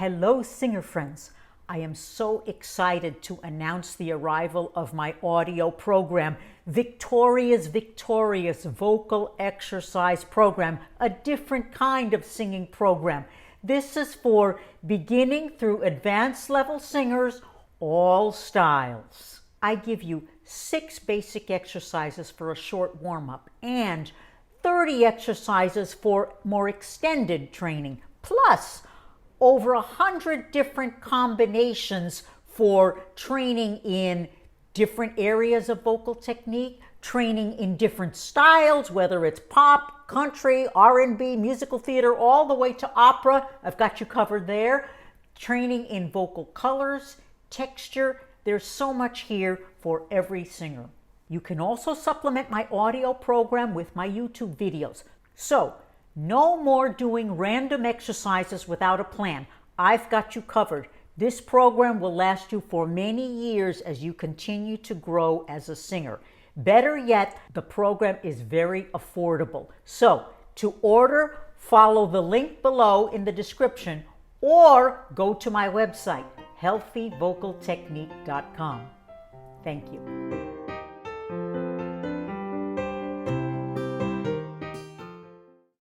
Hello, singer friends. I am so excited to announce the arrival of my audio program, Victoria's Victorious Vocal Exercise Program, a different kind of singing program. This is for beginning through advanced level singers, all styles. I give you 6 basic exercises for a short warm-up and 30 exercises for more extended training, plus over 100 different combinations for training in different areas of vocal technique, training in different styles, whether it's pop, country, R&B, musical theater, all the way to opera. I've got you covered there. Training in vocal colors, texture. There's so much here for every singer. You can also supplement my audio program with my YouTube videos. So, no more doing random exercises without a plan. I've got you covered. This program will last you for many years as you continue to grow as a singer. Better yet, the program is very affordable. So, to order, follow the link below in the description or go to my website, healthyvocaltechnique.com. Thank you.